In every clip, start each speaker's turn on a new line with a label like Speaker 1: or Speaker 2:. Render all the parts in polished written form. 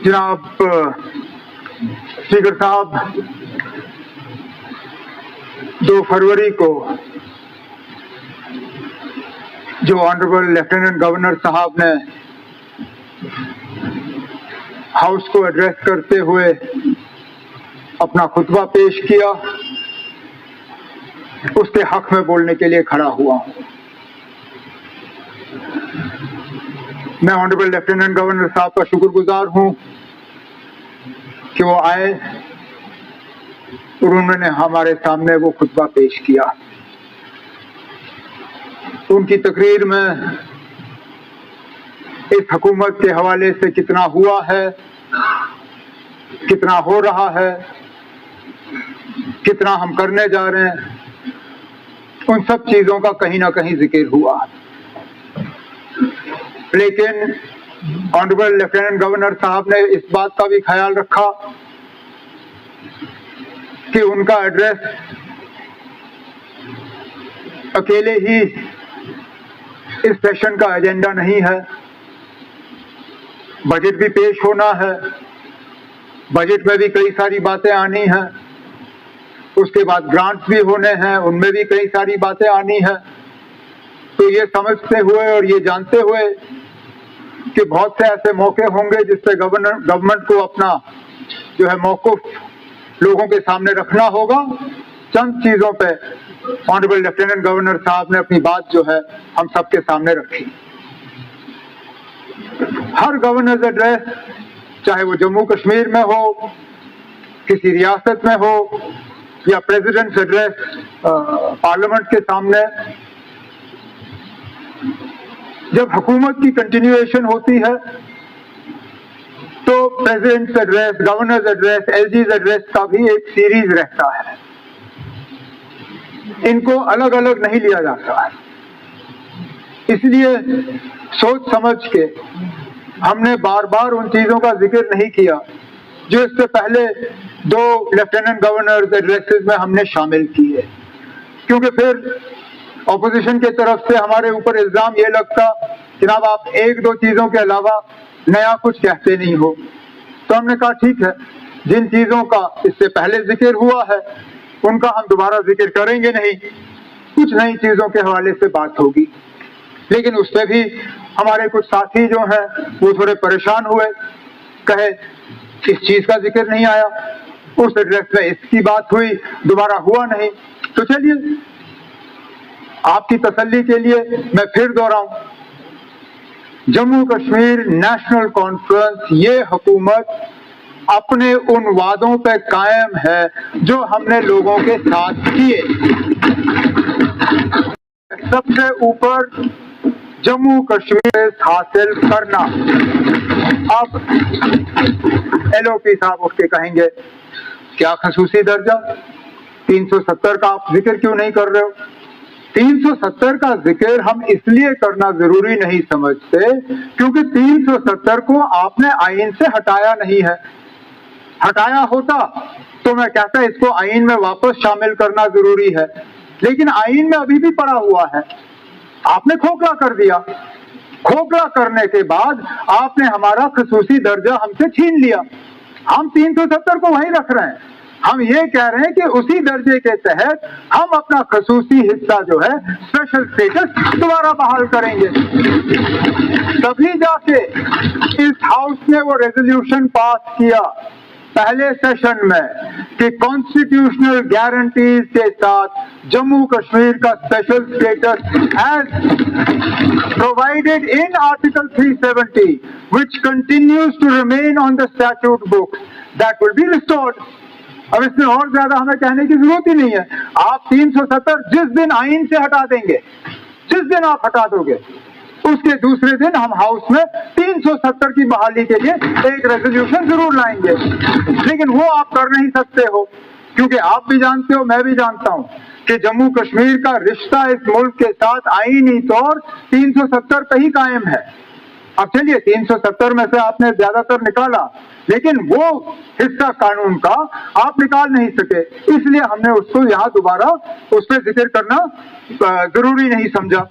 Speaker 1: जनाब स्पीकर साहब, 2 फरवरी को जो ऑनरेबल लेफ्टिनेंट गवर्नर साहब ने हाउस को एड्रेस करते हुए अपना खुतबा पेश किया, उसके हक में बोलने के लिए खड़ा हुआ हूं। मैं ऑनरेबल लेफ्टिनेंट गवर्नर साहब का शुक्रगुजार हूं कि वो आए और उन्होंने हमारे सामने वो खुतबा पेश किया। उनकी तकरीर में इस हुकूमत के हवाले से कितना हुआ है, कितना हो रहा है, कितना हम करने जा रहे हैं, उन सब चीजों का कहीं ना कहीं जिक्र हुआ। लेकिन ऑनरेबल लेफ्टिनेंट गवर्नर साहब ने इस बात का भी ख्याल रखा कि उनका एड्रेस अकेले ही इस सेशन का एजेंडा नहीं है। बजट भी पेश होना है, बजट में भी कई सारी बातें आनी हैं, उसके बाद ग्रांट्स भी होने हैं, उनमें भी कई सारी बातें आनी हैं। तो ये समझते हुए और ये जानते हुए कि बहुत से ऐसे मौके होंगे जिससे गवर्नमेंट को अपना जो है मौक़िफ़ लोगों के सामने रखना होगा, चंद चीजों पे ऑनरेबल लेफ्टिनेंट गवर्नर साहब ने अपनी बात जो है हम सबके सामने रखी। हर गवर्नर्स एड्रेस, चाहे वो जम्मू कश्मीर में हो, किसी रियासत में हो, या प्रेसिडेंट्स एड्रेस पार्लियामेंट के सामने, जब हुकूमत की कंटिन्यूएशन होती है तो president's address, governor's address, LGs address का भी एक सीरीज रहता है। इनको अलग अलग नहीं लिया जाता है। इसलिए सोच समझ के हमने बार बार उन चीजों का जिक्र नहीं किया जो इससे पहले 2 लेफ्टिनेंट गवर्नर्स एड्रेसेस में हमने शामिल किए, क्योंकि फिर ऑपोजिशन की तरफ से हमारे ऊपर इल्जाम ये लगता जनाब आप 1-2 चीजों के अलावा नया कुछ कहते नहीं हो। तो हमने कहा ठीक है, जिन चीजों का इससे पहले जिक्र हुआ है उनका हम दोबारा जिक्र करेंगे नहीं, कुछ नई चीजों के हवाले से बात होगी। लेकिन उससे भी हमारे कुछ साथी जो हैं वो थोड़े परेशान हुए, कहे इस चीज का जिक्र नहीं आया, उस एड्रेस में इसकी बात हुई, दोबारा हुआ नहीं। तो चलिए आपकी तसल्ली के लिए मैं फिर दोहराऊं, जम्मू कश्मीर नेशनल कॉन्फ्रेंस ये हुकूमत अपने उन वादों पे कायम है जो हमने लोगों के साथ किए। सबसे ऊपर जम्मू कश्मीर हासिल करना। अब एलओपी साहब उठ के कहेंगे क्या खसूसी दर्जा, 370 का आप जिक्र क्यों नहीं कर रहे हो? 370 का जिक्र हम इसलिए करना जरूरी नहीं समझते क्योंकि 370 को आपने आईन से हटाया नहीं है। हटाया होता तो मैं कहता इसको आईन में वापस शामिल करना जरूरी है, लेकिन आईन में अभी भी पड़ा हुआ है। आपने खोखला कर दिया। खोखला करने के बाद आपने हमारा खसूसी दर्जा हमसे छीन लिया। हम 370 को वहीं रख रहे हैं। हम ये कह रहे हैं कि उसी दर्जे के तहत हम अपना खसूसी हिस्सा जो है स्पेशल स्टेटस दोबारा बहाल करेंगे। तभी जाके इस हाउस ने वो रेजोल्यूशन पास किया पहले सेशन में कि कॉन्स्टिट्यूशनल गारंटीज के साथ जम्मू कश्मीर का special status as provided in article 370 which continues to remain on the statute books that will be restored। अब इसमें और ज्यादा हमें कहने की जरूरत ही नहीं है। आप 370 जिस दिन आईन से हटा देंगे, जिस दिन आप हटा दोगे, उसके दूसरे दिन हम हाउस में 370 की बहाली के लिए एक रेजोल्यूशन जरूर लाएंगे। लेकिन वो आप कर नहीं सकते हो क्योंकि आप भी जानते हो, मैं भी जानता हूं कि जम्मू कश्मीर का रिश्ता इस मुल्क के साथ आईनी तौर 370 पे ही कायम है। अब चलिए 370 में से आपने ज्यादातर निकाला, लेकिन वो हिस्सा कानून का आप निकाल नहीं सके, इसलिए हमने उसको यहाँ दोबारा उस पर जिक्र करना जरूरी नहीं समझा।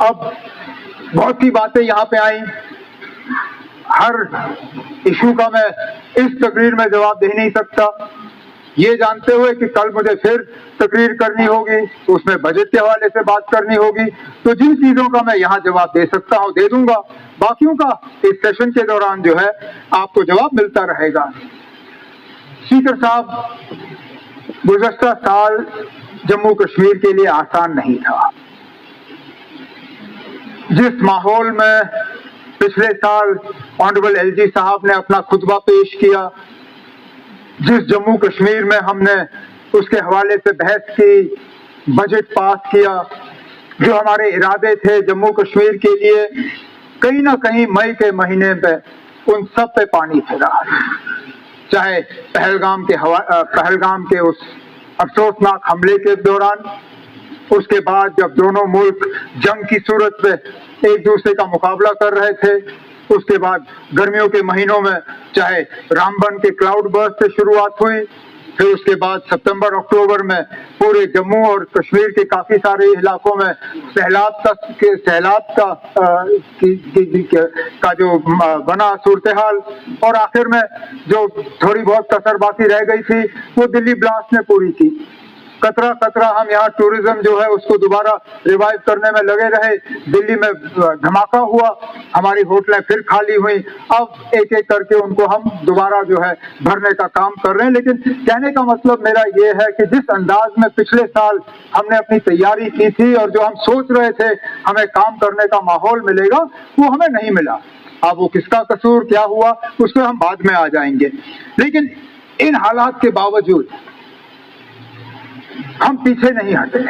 Speaker 1: अब बहुत सी बातें यहाँ पे आई। हर इशू का मैं इस तकरीर में जवाब दे नहीं सकता, ये जानते हुए कि कल मुझे फिर तकरीर करनी होगी, उसमें बजट के हवाले से बात करनी होगी। तो जिन चीजों का मैं यहाँ जवाब दे सकता हूँ दे दूंगा, बाकियों का इस सेशन के दौरान जो है आपको जवाब मिलता रहेगा। स्पीकर साहब, गुज़श्ता साल जम्मू कश्मीर के लिए आसान नहीं था। जिस माहौल में पिछले साल ऑनरेबल एलजी साहब ने अपना खुतबा पेश किया, जिस जम्मू कश्मीर में हमने उसके हवाले से बहस की, बजट पास किया, जो हमारे इरादे थे जम्मू कश्मीर के लिए, कहीं ना कहीं मई के महीने पे उन सब पे पानी फिरा। चाहे पहलगाम के उस अफसोसनाक हमले के दौरान, उसके बाद जब दोनों मुल्क जंग की सूरत में एक दूसरे का मुकाबला कर रहे थे, उसके बाद गर्मियों के महीनों में चाहे रामबन के क्लाउड बर्स्ट से शुरुआत हुई, फिर उसके बाद सितंबर अक्टूबर में पूरे जम्मू और कश्मीर के काफी सारे इलाकों में सैलाब का जो बना सूरत हाल, और आखिर में जो थोड़ी बहुत कसर बाकी रह गई थी वो दिल्ली ब्लास्ट ने पूरी की। कतरा कतरा हम यहाँ टूरिज्म जो है उसको दोबारा रिवाइव करने में लगे रहे। दिल्ली में धमाका हुआ, हमारी होटलें फिर खाली हुई, अब एक एक करके उनको हम दोबारा जो है भरने का काम कर रहे हैं। लेकिन कहने का मतलब मेरा ये है कि जिस अंदाज में पिछले साल हमने अपनी तैयारी की थी और जो हम सोच रहे थे हमें काम करने का माहौल मिलेगा, वो हमें नहीं मिला। अब वो किसका कसूर क्या हुआ उस पर हम बाद में आ जाएंगे। लेकिन इन हालात के बावजूद हम पीछे नहीं हटे,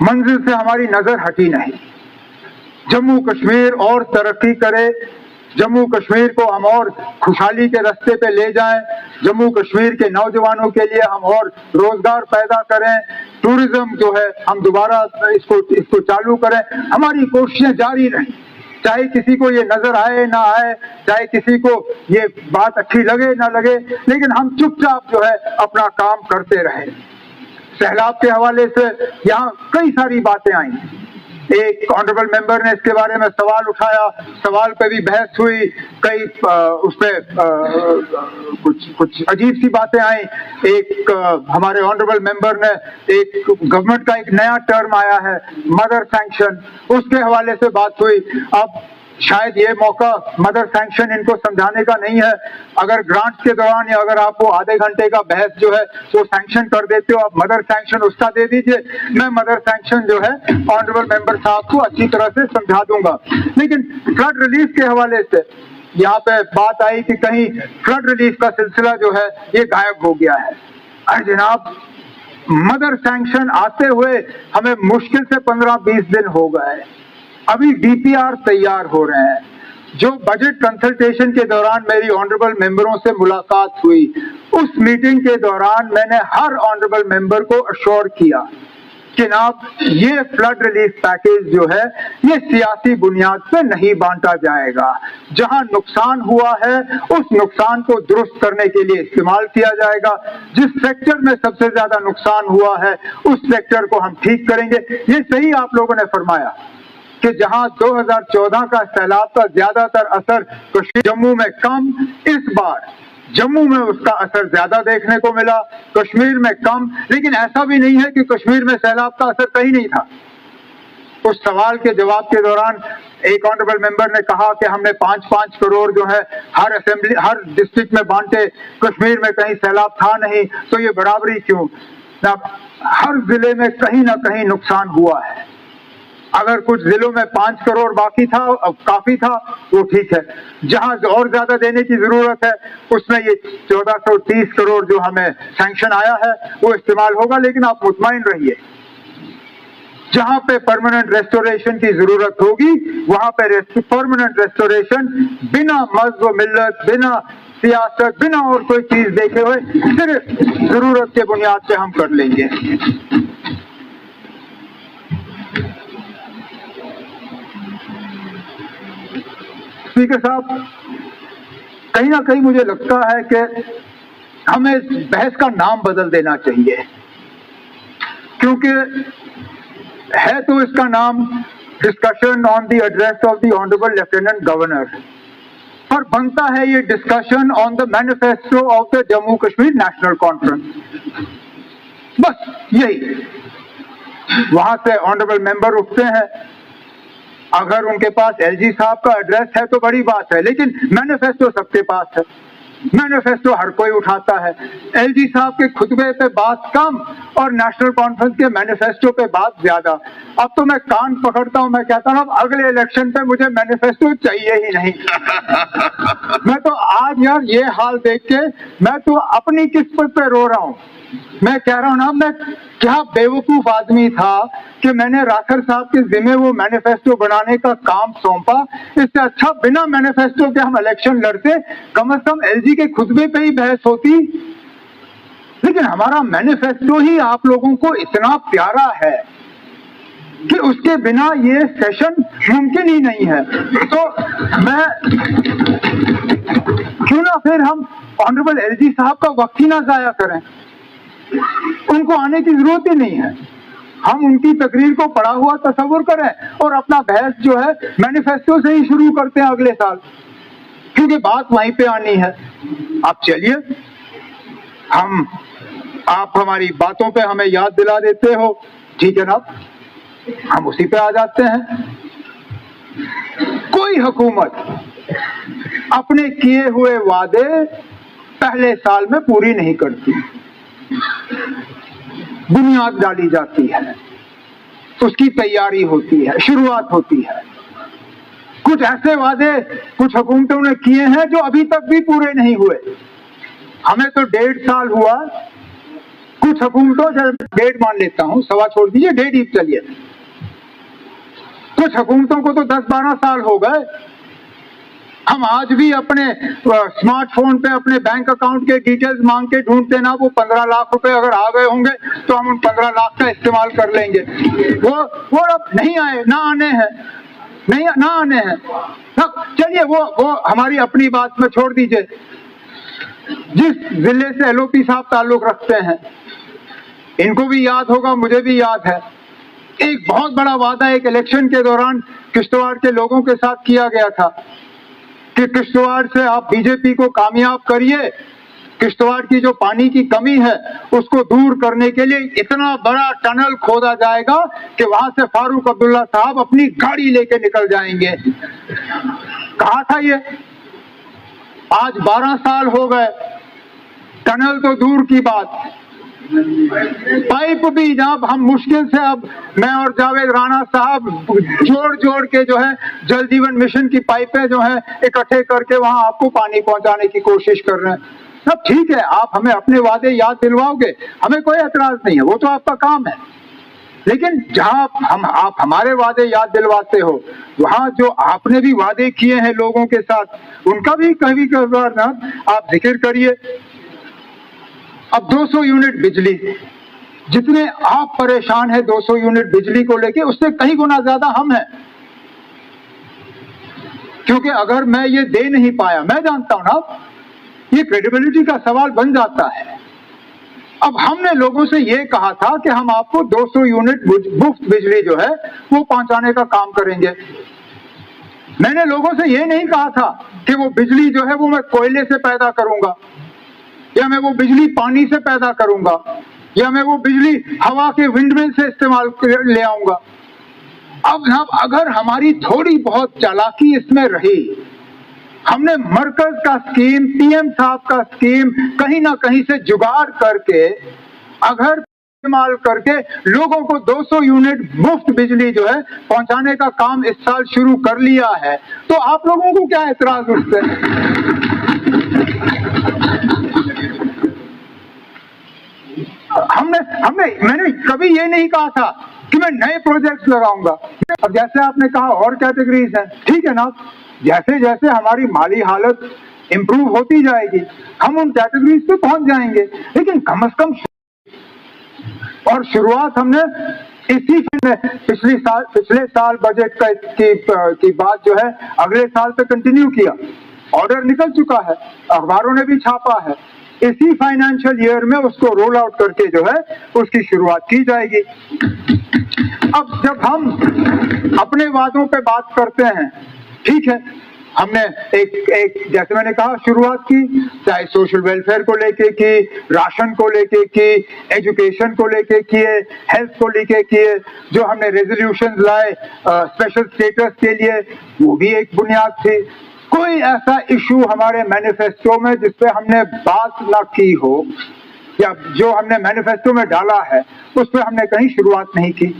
Speaker 1: मंजिल से हमारी नजर हटी नहीं। जम्मू कश्मीर और तरक्की करे, जम्मू कश्मीर को हम और खुशहाली के रास्ते पे ले जाएं, जम्मू कश्मीर के नौजवानों के लिए हम और रोजगार पैदा करें, टूरिज्म जो है हम दोबारा इसको चालू करें। हमारी कोशिशें जारी रहें, चाहे किसी को ये नजर आए ना आए, चाहे किसी को ये बात अच्छी लगे ना लगे, लेकिन हम चुपचाप जो है अपना काम करते रहे। सैलाब के हवाले से यहाँ कई सारी बातें आई। एक ऑनरेबल मेंबर ने इसके बारे में सवाल उठाया, सवाल पे भी बहस हुई, कई उसपे कुछ अजीब सी बातें आई। एक हमारे ऑनरेबल मेंबर ने एक गवर्नमेंट का एक नया टर्म आया है मदर सैंक्शन, उसके हवाले से बात हुई। अब शायद ये मौका मदर सैंक्शन इनको समझाने का नहीं है। अगर ग्रांट्स के दौरान या अगर आपको आधे घंटे का बहस जो है वो सैंक्शन कर देते हो, आप मदर सैंक्शन उसका दे दीजिए, मैं मदर सैंक्शन जो है ऑनरेबल मेंबर साहब को अच्छी तरह से समझा दूंगा। लेकिन फ्लड रिलीफ के हवाले से यहाँ पे बात आई कि कहीं फ्लड रिलीफ का सिलसिला जो है ये गायब हो गया है। अरे जनाब, मदर सैंक्शन आते हुए हमें मुश्किल से 15-20 दिन हो गए, अभी डीपीआर तैयार हो रहे हैं। जो बजट कंसल्टेशन के दौरान मेरी ऑनरेबल मेंबरों से मुलाकात हुई, उस मीटिंग के दौरान मैंने हर ऑनरेबल मेंबर को अश्योर किया कि जनाब ये फ्लड रिलीफ पैकेज जो है ये सियासी बुनियाद पे नहीं बांटा जाएगा। जहां नुकसान हुआ है उस नुकसान को दुरुस्त करने के लिए इस्तेमाल किया जाएगा। जिस सेक्टर में सबसे ज्यादा नुकसान हुआ है उस सेक्टर को हम ठीक करेंगे। ये सही आप लोगों ने फरमाया कि जहां 2014 का सैलाब का ज्यादातर असर कश्मीर जम्मू में कम, इस बार जम्मू में उसका असर ज्यादा देखने को मिला, कश्मीर में कम। लेकिन ऐसा भी नहीं है कि कश्मीर में सैलाब का असर कहीं नहीं था। उस सवाल के जवाब के दौरान एक ऑनरेबल मेंबर ने कहा कि हमने 5-5 करोड़ जो है हर डिस्ट्रिक्ट में बांटे, कश्मीर में कहीं सैलाब था नहीं, तो ये बराबरी क्यों? हर जिले में कहीं ना कहीं नुकसान हुआ है। अगर कुछ जिलों में 5 करोड़ बाकी था, काफी था, वो ठीक है। जहां और ज्यादा देने की जरूरत है उसमें ये 1430 करोड़ जो हमें सैंक्शन आया है वो इस्तेमाल होगा। लेकिन आप मुतमईन रहिए, जहां पे परमानेंट रेस्टोरेशन की जरूरत होगी वहां पे परमानेंट रेस्टोरेशन बिना मज़्हब मिल्लत, बिना सियासत, बिना और कोई चीज देखे हुए सिर्फ जरूरत के बुनियाद पे हम कर लेंगे। स्पीकर साहब, कहीं ना कहीं मुझे लगता है कि हमें इस बहस का नाम बदल देना चाहिए, क्योंकि है तो इसका नाम discussion on the address of the honourable lieutenant governor, पर बनता है ये discussion on the manifesto of the Jammu Kashmir national conference. बस यही, वहां से ऑनरेबल मेंबर उठते हैं, अगर उनके पास एलजी साहब का एड्रेस है तो बड़ी बात है, लेकिन मैनिफेस्टो सबके पास है, मैनिफेस्टो हर कोई उठाता है। एलजी साहब के खुतबे पे बात कम और नेशनल कॉन्फ्रेंस के मैनिफेस्टो पे बात ज्यादा। अब तो मैं कान पकड़ता हूं, मैं कहता हूं अब अगले इलेक्शन पे मुझे मैनिफेस्टो चाहिए ही नहीं। मैं तो आज यार ये हाल देख के मैं तो अपनी किस्मत पे रो रहा हूं। मैं कह रहा हूं ना, मैं क्या बेवकूफ आदमी था कि मैंने राठौर साहब के जिम्मे वो मैनिफेस्टो बनाने का काम सौंपा। इससे अच्छा बिना मैनिफेस्टो के हम इलेक्शन लड़ते, कम से कम एलजी के खुतबे पे ही बहस होती। लेकिन हमारा मैनिफेस्टो ही आप लोगों को इतना प्यारा है कि उसके बिना ये सेशन मुमकिन ही नहीं है। तो मैं क्यों ना फिर हम ऑनरेबल एलजी साहब का वक्त ही ना जाया करें, उनको आने की जरूरत ही नहीं है। हम उनकी तकरीर को पढ़ा हुआ तस्वुर करें और अपना बहस जो है मैनिफेस्टो से ही शुरू करते हैं अगले साल, क्योंकि बात वहीं पे आनी है। अब चलिए, आप हमारी बातों पे हमें याद दिला देते हो, ठीक है ना, हम उसी पे आ जाते हैं। कोई हुकूमत अपने किए हुए वादे पहले साल में पूरी नहीं करती, बुनियाद डाली जाती है, उसकी तैयारी होती है, शुरुआत होती है। कुछ ऐसे वादे कुछ हुकूमतों ने किए हैं जो अभी तक भी पूरे नहीं हुए। हमें तो 1.5 साल हुआ, कुछ हुकूमतों, 1.5 मान लेता हूं, सवा छोड़ दीजिए, 1.5 ही चलिए, कुछ हुकूमतों को तो 10-12 साल हो गए। हम आज भी अपने स्मार्टफोन पे अपने बैंक अकाउंट के डिटेल्स मांग के ढूंढते ना, वो 15 लाख रुपए अगर आ गए होंगे तो हम उन 15 लाख का इस्तेमाल कर लेंगे। वो अब नहीं आए, ना आने हैं, नहीं ना आने हैं। चलिए वो हमारी अपनी बात में छोड़ दीजिए। जिस जिले से एलओपी साहब ताल्लुक रखते हैं, इनको भी याद होगा, मुझे भी याद है, एक बहुत बड़ा वादा एक इलेक्शन के दौरान किश्तवाड़ के लोगों के साथ किया गया था कि किश्तवाड़ से आप बीजेपी को कामयाब करिए, किश्तवाड़ की जो पानी की कमी है उसको दूर करने के लिए इतना बड़ा टनल खोदा जाएगा कि वहां से फारूक अब्दुल्ला साहब अपनी गाड़ी लेके निकल जाएंगे। कहा था ये, आज 12 साल हो गए, टनल तो दूर की बात, पाइप भी जब हम मुश्किल से, अब मैं और जावेद राणा साहब जोड़ के जो है जल जीवन मिशन की पाइपें जो है इकट्ठे करके वहां आपको पानी पहुंचाने की कोशिश कर रहे हैं। सब ठीक है, आप हमें अपने वादे याद दिलवाओगे, हमें कोई एतराज नहीं है, वो तो आपका काम है। लेकिन जहां आप हमारे वादे याद दिलवाते हो, वहां जो आपने भी वादे किए हैं लोगों के साथ, उनका भी कभी कभार ना आप जिक्र करिए। अब 200 यूनिट बिजली, जितने आप परेशान हैं 200 यूनिट बिजली को लेके, उससे कहीं गुना ज्यादा हम हैं। क्योंकि अगर मैं ये दे नहीं पाया, मैं जानता हूं ना, ये क्रेडिबिलिटी का सवाल बन जाता है। अब हमने लोगों से ये कहा था कि हम आपको 200 यूनिट मुफ्त बिजली जो है वो पहुंचाने का काम करेंगे। मैंने लोगों से ये नहीं कहा था कि वो बिजली जो है वो मैं कोयले से पैदा करूंगा, या मैं वो बिजली पानी से पैदा करूंगा, या मैं वो बिजली हवा के विंडमिल से इस्तेमाल ले आऊंगा। अब अगर हमारी थोड़ी बहुत चालाकी इसमें रही, हमने मरकज का स्कीम, पीएम साहब का स्कीम कहीं ना कहीं से जुगाड़ करके अगर इस्तेमाल करके लोगों को 200 यूनिट मुफ्त बिजली जो है पहुंचाने का काम इस साल शुरू कर लिया है, तो आप लोगों को क्या एतराज उससे? मैंने कभी ये नहीं कहा था कि मैं नए प्रोजेक्ट्स लगाऊंगा। अब जैसे आपने कहा और कैटेगरीज हैं, ठीक है ना, जैसे जैसे हमारी माली हालत इंप्रूव होती जाएगी हम उन कैटेगरीज पे पहुंच जाएंगे। लेकिन कम से कम, और शुरुआत हमने इसी पिछले साल बजट की बात जो है अगले साल पे कंटिन्यू किया। ऑर्डर निकल चुका है, अखबारों ने भी छापा है, इसी फाइनेंशियल ईयर में उसको रोल आउट करके जो है उसकी शुरुआत की जाएगी। अब जब हम अपने वादों पे बात करते हैं, ठीक है, हमने एक जैसे मैंने कहा शुरुआत की, चाहे सोशल वेलफेयर को लेके की, राशन को लेके की, एजुकेशन को लेके किए, हेल्थ को लेके किए, जो हमने रेजोल्यूशन लाए स्पेशल स्टेटस के लिए, वो भी एक बुनियाद थी। कोई ऐसा इशू हमारे मैनिफेस्टो में जिसपे हमने बात ना की हो, या जो हमने मैनिफेस्टो में डाला है उस पर हमने कहीं शुरुआत नहीं की।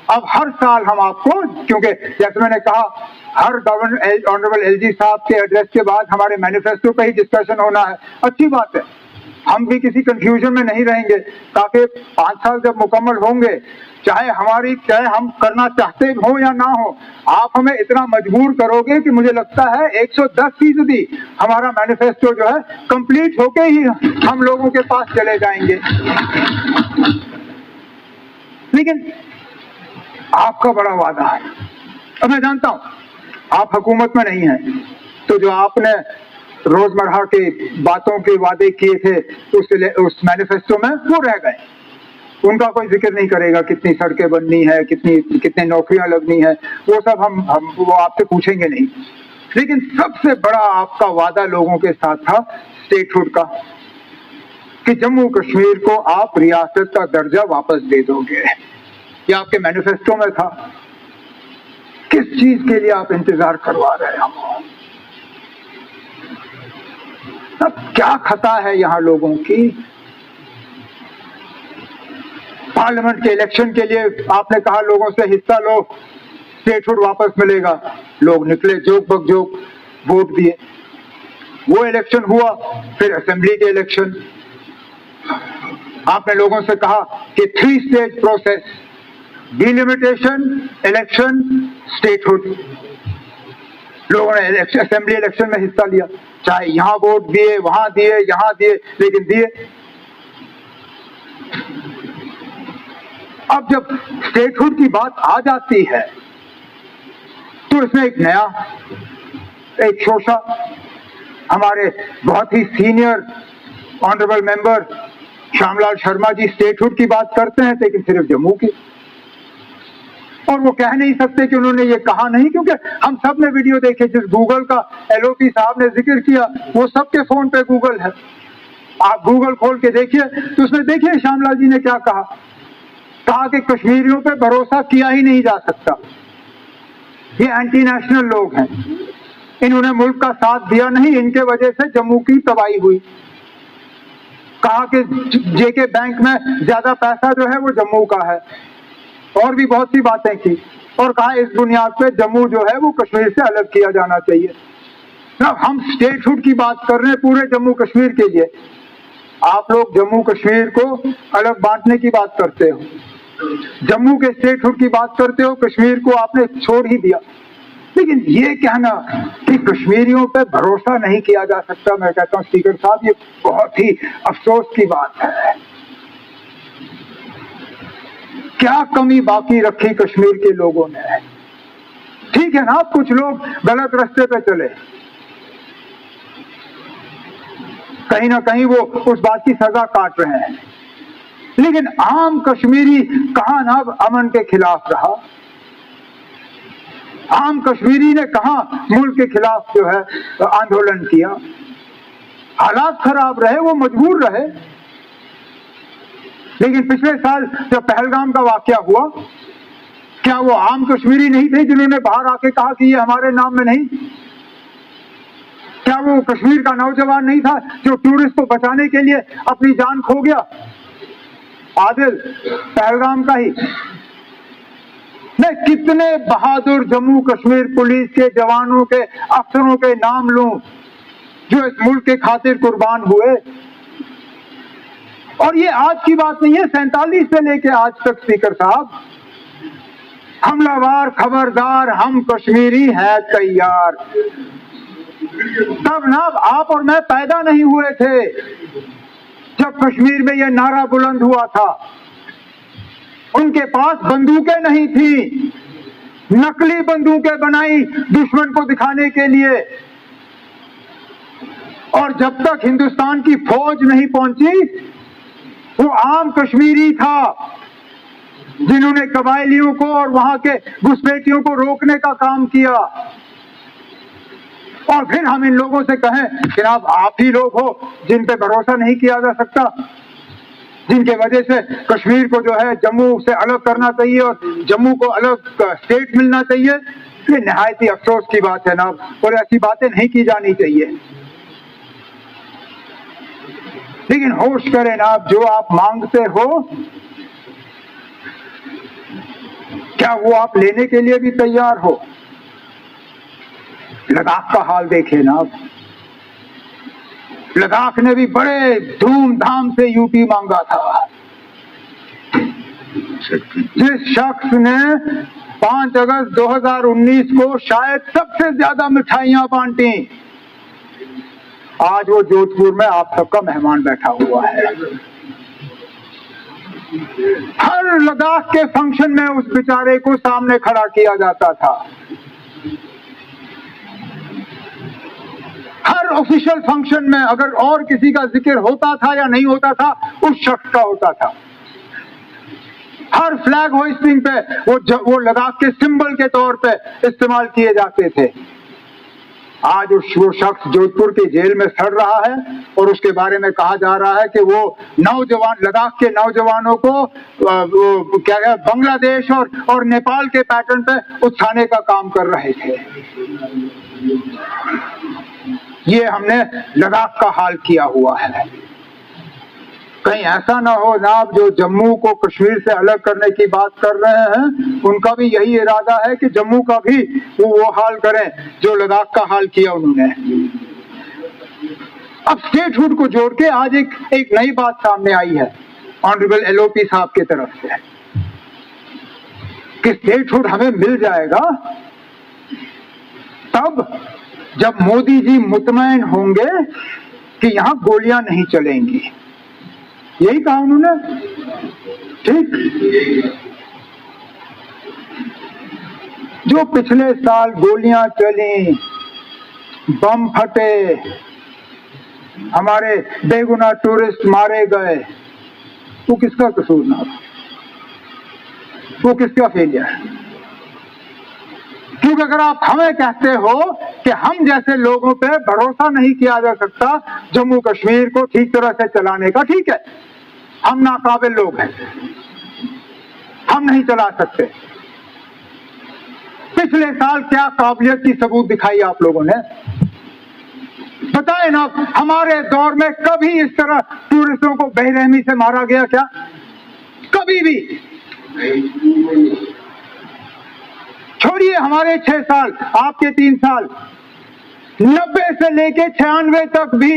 Speaker 1: अब हर साल हम आपको, क्योंकि जैसे मैंने कहा हर गवर्नर ऑनरेबल एलजी साहब के एड्रेस के बाद हमारे मैनिफेस्टो पे ही डिस्कशन होना है, अच्छी बात है, हम भी किसी कंफ्यूजन में नहीं रहेंगे, ताकि 5 साल जब मुकम्मल होंगे, चाहे हम करना चाहते हो या ना हो, आप हमें इतना मजबूर करोगे कि मुझे लगता है 110% हमारा मैनिफेस्टो जो है कंप्लीट होके ही हम लोगों के पास चले जाएंगे। लेकिन आपका बड़ा वादा है, अब मैं जानता हूं आप हुकूमत में नहीं हैं, तो जो आपने रोजमर्रा के बातों के वादे किए थे उस मैनिफेस्टो में वो रह गए, उनका कोई जिक्र नहीं करेगा, कितनी सड़कें बननी है, कितने नौकरियां लगनी है, वो सब हम वो आपसे पूछेंगे नहीं। लेकिन सबसे बड़ा आपका वादा लोगों के साथ था स्टेटहुड का, कि जम्मू कश्मीर को आप रियासत का दर्जा वापस दे दोगे, ये आपके मैनिफेस्टो में था। किस चीज के लिए आप इंतजार करवा रहे हो? अब क्या खता है यहाँ लोगों की? पार्लियामेंट के इलेक्शन के लिए आपने कहा लोगों से हिस्सा लो, स्टेटहुड वापस मिलेगा, लोग निकले जोक बकजोक, वोट दिए, वो इलेक्शन हुआ, फिर असेंबली के इलेक्शन, आपने लोगों से कहा कि 3 stage process, delimitation, election, statehood. लोगों ने असेंबली इलेक्शन में हिस्सा लिया, चाहे यहां वोट दिए, वहां दिए, यहां दिए, लेकिन दिए। अब जब स्टेटहुड की बात आ जाती है तो इसमें एक शोशा, हमारे बहुत ही senior honourable member Shyamlal Sharma ji statehood की बात करते हैं, लेकिन सिर्फ जम्मू की, और वो कह नहीं सकते कि उन्होंने ये कहा नहीं, क्योंकि हम सब ने वीडियो देखे, जिस गूगल का एलओपी साहब ने जिक्र किया वो सबके फोन पे गूगल है, आप गूगल खोल के देखिए तो उसमें देखिए श्यामलाल जी ने क्या कहा कि कश्मीरियों पे भरोसा किया ही नहीं जा सकता, ये एंटी नेशनल लोग हैं, इन्होंने मुल्क का साथ दिया नहीं, इनके वजह से जम्मू की तबाही हुई। कहा कि जेके बैंक में ज्यादा पैसा जो है वो जम्मू का है, और भी बहुत सी बातें की, और कहा इस बुनियाद पे जम्मू जो है वो कश्मीर से अलग किया जाना चाहिए। अब हम स्टेटहुड की बात कर रहे हैं पूरे जम्मू कश्मीर के लिए, आप लोग जम्मू कश्मीर को अलग बांटने की बात करते हो, जम्मू के स्टेटहुड की बात करते हो, कश्मीर को आपने छोड़ ही दिया। लेकिन ये कहना कि कश्मीरियों पे भरोसा नहीं किया जा सकता, मैं कहता हूं स्पीकर साहब ये बहुत ही अफसोस की बात है। क्या कमी बाकी रखी कश्मीर के लोगों ने? ठीक है ना, कुछ लोग गलत रास्ते पे चले, कहीं ना कहीं वो उस बात की सजा काट रहे हैं, लेकिन आम कश्मीरी कहां ना अमन के खिलाफ रहा, आम कश्मीरी ने कहां मुल्क के खिलाफ जो है आंदोलन किया। हालात खराब रहे, वो मजबूर रहे। लेकिन पिछले साल जब पहलगाम का वाकया हुआ, क्या वो आम कश्मीरी नहीं थे जिन्होंने बाहर आके कहा कि ये हमारे नाम में नहीं? क्या वो कश्मीर का नौजवान नहीं था जो टूरिस्ट को बचाने के लिए अपनी जान खो गया? आदिल पहलगाम का ही मैं कितने बहादुर जम्मू कश्मीर पुलिस के जवानों के अफसरों के नाम लूं जो इस मुल्क के खातिर कुर्बान हुए। और ये आज की बात नहीं है, 47 से लेके आज तक स्पीकर साहब, हमलावर खबरदार, हम कश्मीरी है तैयार। तब ना आप और मैं पैदा नहीं हुए थे जब कश्मीर में यह नारा बुलंद हुआ था। उनके पास बंदूकें नहीं थी, नकली बंदूकें बनाई दुश्मन को दिखाने के लिए, और जब तक हिंदुस्तान की फौज नहीं पहुंची वो आम कश्मीरी था जिन्होंने कबायलियों को और वहां के घुसपैठियों को रोकने का काम किया, और फिर हम इन लोगों से कहें कि आप ही लोग हो जिन पे भरोसा नहीं किया जा सकता, जिनके वजह से कश्मीर को जो है जम्मू से अलग करना चाहिए और जम्मू को अलग स्टेट मिलना चाहिए। ये निहायत ही अफसोस की बात है ना, और ऐसी बातें नहीं की जानी चाहिए। लेकिन होश करें ना, जो आप मांगते हो क्या वो आप लेने के लिए भी तैयार हो? लद्दाख का हाल देखे ना, लद्दाख ने भी बड़े धूमधाम से यूटी मांगा था। जिस शख्स ने 5 अगस्त 2019 को शायद सबसे ज्यादा मिठाइयां बांटी, आज वो जोधपुर में आप सबका मेहमान बैठा हुआ है। हर लद्दाख के फंक्शन में उस बेचारे को सामने खड़ा किया जाता था, हर ऑफिशियल फंक्शन में अगर और किसी का जिक्र होता था या नहीं होता था, उस शख्स का होता था। हर फ्लैग होइस्टिंग पे वो लद्दाख के सिंबल के तौर पे इस्तेमाल किए जाते थे। आज वो शख्स जोधपुर की जेल में सड़ रहा है और उसके बारे में कहा जा रहा है कि वो नौजवान, लद्दाख के नौजवानों को क्या है बांग्लादेश और नेपाल के पैटर्न पे उठाने का काम कर रहे थे। ये हमने लद्दाख का हाल किया हुआ है। कहीं ऐसा ना हो ना, आप जो जम्मू को कश्मीर से अलग करने की बात कर रहे हैं, उनका भी यही इरादा है कि जम्मू का भी वो हाल करें जो लद्दाख का हाल किया उन्होंने। अब स्टेटहुड को जोड़ के आज एक नई बात सामने आई है ऑनरेबल एलओपी साहब की तरफ से कि स्टेटहुड हमें मिल जाएगा तब जब मोदी जी मुतमईन होंगे कि यहां गोलियां नहीं चलेंगी। यही कहा उन्होंने, ठीक? जो पिछले साल गोलियां चली, बम फटे, हमारे बेगुनाह टूरिस्ट मारे गए, वो किसका कसूर ना था? वो किसका फेलियर? क्योंकि अगर आप हमें कहते हो कि हम जैसे लोगों पे भरोसा नहीं किया जा सकता जम्मू कश्मीर को ठीक तरह से चलाने का, ठीक है, हम नाकाबिल लोग हैं, हम नहीं चला सकते। पिछले साल क्या काबिलियत की सबूत दिखाई आप लोगों ने? बताएं ना, हमारे दौर में कभी इस तरह टूरिस्टों को बेरहमी से मारा गया क्या? कभी भी? छोड़िए हमारे 6 साल, आपके 3 साल, 90 से लेके 96 तक भी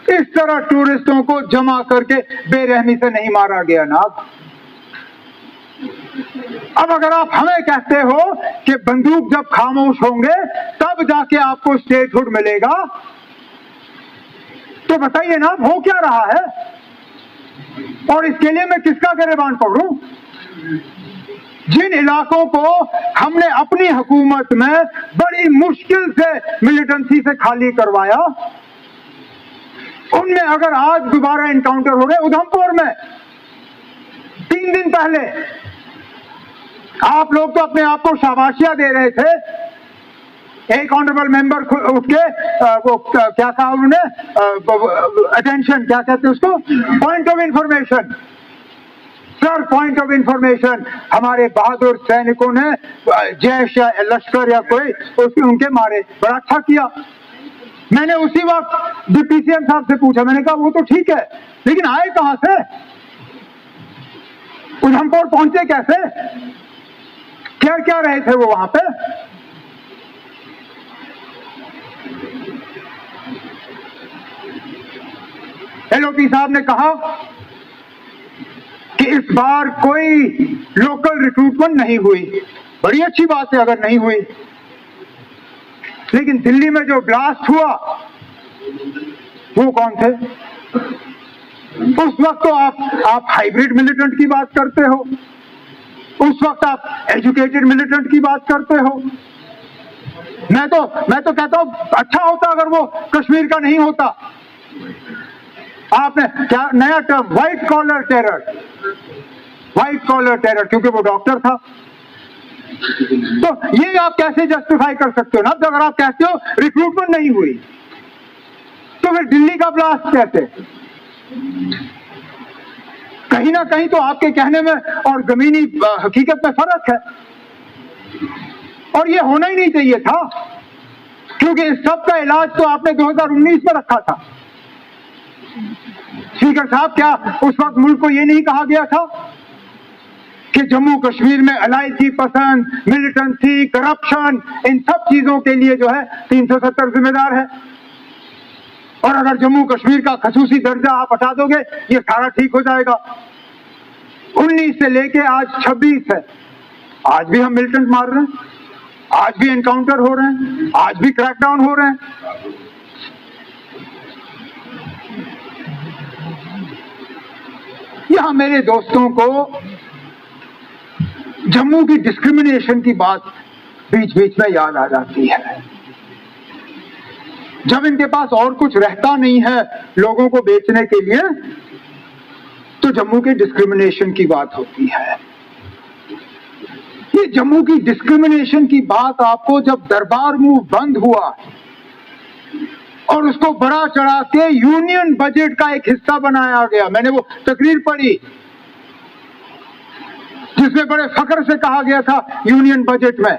Speaker 1: इस तरह टूरिस्टों को जमा करके बेरहमी से नहीं मारा गया ना। अब अगर आप हमें कहते हो कि बंदूक जब खामोश होंगे तब जाके आपको स्टेटहुड मिलेगा, तो बताइए ना हो क्या रहा है? और इसके लिए मैं किसका गिरबान पकड़ूं? जिन इलाकों को हमने अपनी हुकूमत में बड़ी मुश्किल से मिलिटेंसी से खाली करवाया, उनमें अगर आज दोबारा एनकाउंटर हो गए, उधमपुर में 3 दिन पहले, आप लोग तो अपने आप को शाबाशियां दे रहे थे। एक ऑनरेबल मेंबर उठ के वो क्या कहा उन्होंने, अटेंशन क्या कहते हैं उसको, point of information, sir point of information, हमारे बहादुर सैनिकों ने जैश या लश्कर या कोई उनके मारे, बड़ा अच्छा किया। मैंने उसी वक्त डीपीसीएम साहब से पूछा, मैंने कहा वो तो ठीक है, लेकिन आए कहां से? उधमपुर पहुंचे कैसे? क्या क्या रहे थे वो वहां पे? एलओपी साहब ने कहा कि इस बार कोई लोकल रिक्रूटमेंट नहीं हुई। बड़ी अच्छी बात है अगर नहीं हुई, लेकिन दिल्ली में जो ब्लास्ट हुआ वो कौन थे? उस वक्त तो आप हाइब्रिड मिलिटेंट की बात करते हो, उस वक्त आप एजुकेटेड मिलिटेंट की बात करते हो। मैं तो कहता हूं अच्छा होता अगर वो कश्मीर का नहीं होता। आपने क्या नया term, white collar terror, white collar terror, क्योंकि वो डॉक्टर था। तो ये आप कैसे जस्टिफाई कर सकते हो ना? तो अगर आप कहते हो रिक्रूटमेंट नहीं हुई, तो फिर दिल्ली का ब्लास्ट कैसे? कहीं ना कहीं तो आपके कहने में और जमीनी हकीकत में फर्क है, और ये होना ही नहीं चाहिए था, क्योंकि इस सब का इलाज तो आपने 2019 में रखा था। स्पीकर साहब, क्या उस वक्त मुल्क को ये नहीं कहा गया था कि जम्मू कश्मीर में अलायची पसंद, मिलिटेंसी, करप्शन, इन सब चीजों के लिए जो है 370 जिम्मेदार है? और अगर जम्मू कश्मीर का खसूसी दर्जा आप हटा दोगे, ये सारा ठीक हो जाएगा। 19 से लेके आज 26 है, आज भी हम मिलिटेंट मार रहे हैं, आज भी एनकाउंटर हो रहे हैं, आज भी क्रैकडाउन हो रहे हैं। यहां मेरे दोस्तों को जम्मू की डिस्क्रिमिनेशन की बात बीच बीच में याद आ जाती है। जब इनके पास और कुछ रहता नहीं है लोगों को बेचने के लिए, तो जम्मू की डिस्क्रिमिनेशन की बात होती है। ये जम्मू की डिस्क्रिमिनेशन की बात आपको जब दरबार मूव बंद हुआ और उसको बड़ा चढ़ा के यूनियन बजट का एक हिस्सा बनाया गया, मैंने वो तकरीर पढ़ी जिसमें बड़े फख्र से कहा गया था यूनियन बजट में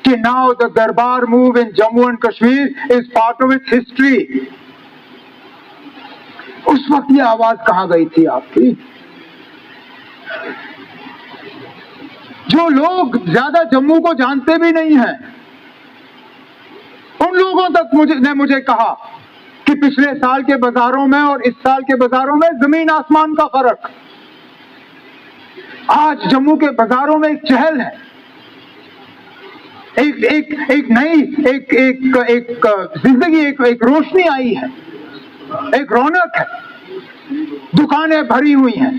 Speaker 1: कि नाउ द दरबार move in Jammu and Kashmir is part of its history. उस वक्त ये आवाज कहां गई थी आपकी? जो लोग ज्यादा जम्मू को जानते भी नहीं हैं, उन लोगों तक मुझे कहा कि पिछले साल के बाजारों में और इस साल के बाजारों में जमीन आसमान का फर्क। आज जम्मू के बाजारों में एक चहल है, एक नई जिंदगी, एक रोशनी आई है, एक रौनक है। दुकानें भरी हुई हैं,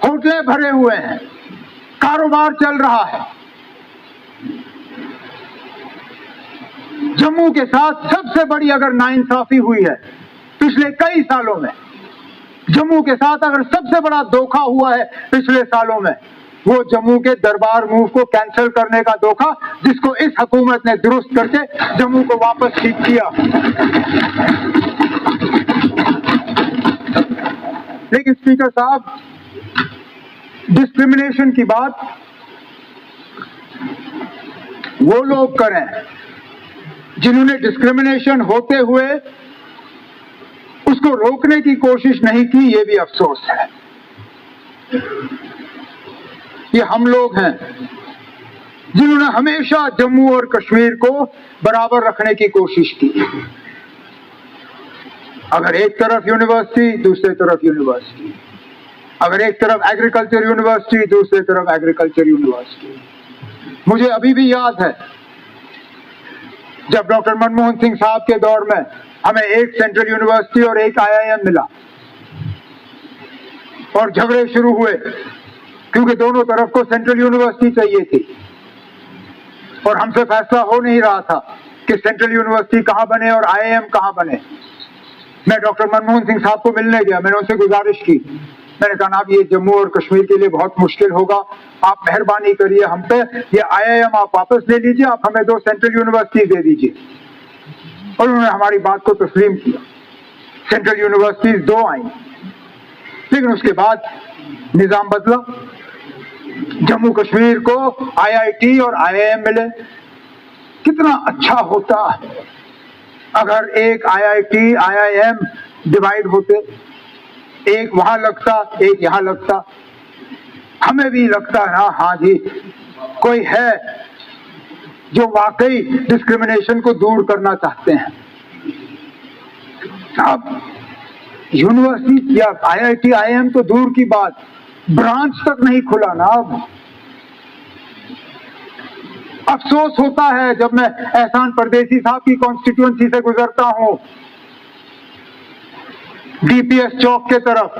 Speaker 1: होटलें भरे हुए हैं, कारोबार चल रहा है। जम्मू के साथ सबसे बड़ी अगर नाइंसाफी हुई है पिछले कई सालों में, जम्मू के साथ अगर सबसे बड़ा धोखा हुआ है पिछले सालों में, वो जम्मू के दरबार मूव को कैंसिल करने का धोखा, जिसको इस हुकूमत ने दुरुस्त करके जम्मू को वापस ठीक किया। लेकिन स्पीकर साहब, डिस्क्रिमिनेशन की बात वो लोग करें जिन्होंने डिस्क्रिमिनेशन होते हुए उसको रोकने की कोशिश नहीं की, ये भी अफसोस है। ये हम लोग हैं जिन्होंने हमेशा जम्मू और कश्मीर को बराबर रखने की कोशिश की। अगर एक तरफ यूनिवर्सिटी, दूसरी तरफ यूनिवर्सिटी, अगर एक तरफ एग्रीकल्चर यूनिवर्सिटी, दूसरी तरफ एग्रीकल्चर यूनिवर्सिटी। मुझे अभी भी याद है जब डॉक्टर मनमोहन सिंह साहब के दौर में हमें एक सेंट्रल यूनिवर्सिटी और एक IIM मिला, और झगड़े शुरू हुए क्योंकि दोनों तरफ को सेंट्रल यूनिवर्सिटी चाहिए थी, और हमसे फैसला हो नहीं रहा था कि सेंट्रल यूनिवर्सिटी कहां बने और IIM कहां बने। मैं डॉक्टर मनमोहन सिंह साहब को मिलने गया, मैंने उनसे गुजारिश की, मैंने कहा ना, ये जम्मू और कश्मीर के लिए बहुत मुश्किल होगा, आप मेहरबानी करिए हम पे, ये IIM आप वापस ले लीजिए, आप हमें 2 सेंट्रल यूनिवर्सिटी दे दीजिए। और उन्होंने हमारी बात को तस्लीम किया, सेंट्रल यूनिवर्सिटीज 2 आई। लेकिन उसके बाद निजाम बदला, जम्मू कश्मीर को IIT और IIM मिले। कितना अच्छा होता अगर एक IIT IIM डिवाइड होते, एक वहां लगता, एक यहां लगता। हमें भी लगता है ना, हाँ जी, कोई है जो वाकई डिस्क्रिमिनेशन को दूर करना चाहते हैं। अब यूनिवर्सिटी या IIT IIM तो दूर की बात, ब्रांच तक नहीं खुला ना। अब अफसोस होता है जब मैं एहसान परदेसी साहब की कॉन्स्टिट्यूएंसी से गुजरता हूं, DPS चौक के तरफ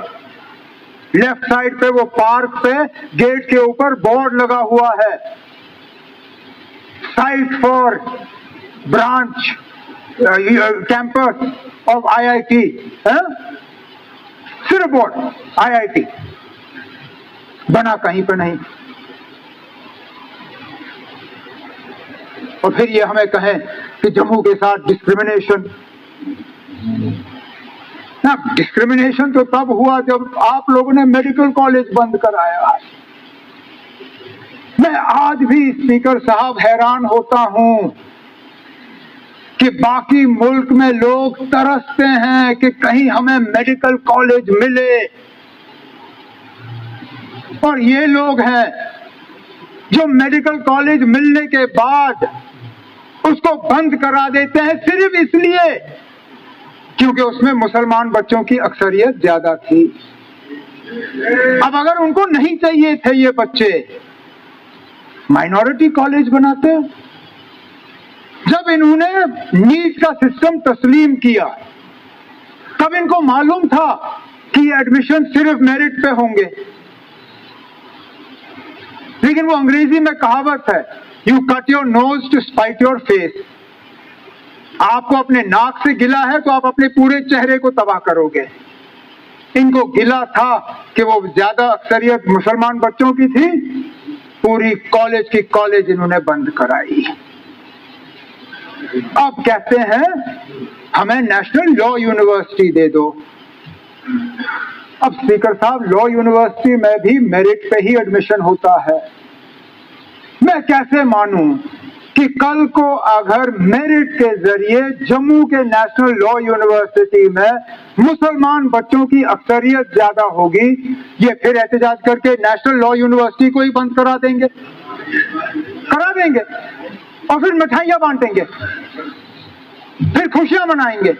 Speaker 1: लेफ्ट साइड पे वो पार्क पे गेट के ऊपर बोर्ड लगा हुआ है, site for branch campus of IIT, सिर्फ बोर्ड IIT। बना कहीं पे नहीं। और फिर ये हमें कहें कि जम्मू के साथ डिस्क्रिमिनेशन। ना, डिस्क्रिमिनेशन तो तब हुआ जब आप लोगों ने मेडिकल कॉलेज बंद कराया। मैं आज भी स्पीकर साहब हैरान होता हूं कि बाकी मुल्क में लोग तरसते हैं कि कहीं हमें मेडिकल कॉलेज मिले, और ये लोग हैं जो मेडिकल कॉलेज मिलने के बाद उसको बंद करा देते हैं सिर्फ इसलिए क्योंकि उसमें मुसलमान बच्चों की अक्सरियत ज्यादा थी। अब अगर उनको नहीं चाहिए थे ये बच्चे, माइनॉरिटी कॉलेज बनाते हैं। जब इन्होंने नीट का सिस्टम तस्लीम किया तब इनको मालूम था कि एडमिशन सिर्फ मेरिट पे होंगे, लेकिन वो अंग्रेजी में कहावत है, you cut your nose to spite your face. आपको अपने नाक से गिला है तो आप अपने पूरे चेहरे को तबाह करोगे। इनको गिला था कि वो ज्यादा अक्सरियत मुसलमान बच्चों की थी, पूरी कॉलेज की कॉलेज इन्होंने बंद कराई। अब कहते हैं हमें नेशनल लॉ यूनिवर्सिटी दे दो। अब स्पीकर साहब, लॉ यूनिवर्सिटी में भी मेरिट पे ही एडमिशन होता है। मैं कैसे मानूं कि कल को अगर मेरिट के जरिए जम्मू के नेशनल लॉ यूनिवर्सिटी में मुसलमान बच्चों की अक्सरियत ज्यादा होगी, ये फिर एहतजाज करके नेशनल लॉ यूनिवर्सिटी को ही बंद करा देंगे और फिर मिठाइयां बांटेंगे, फिर खुशियां मनाएंगे।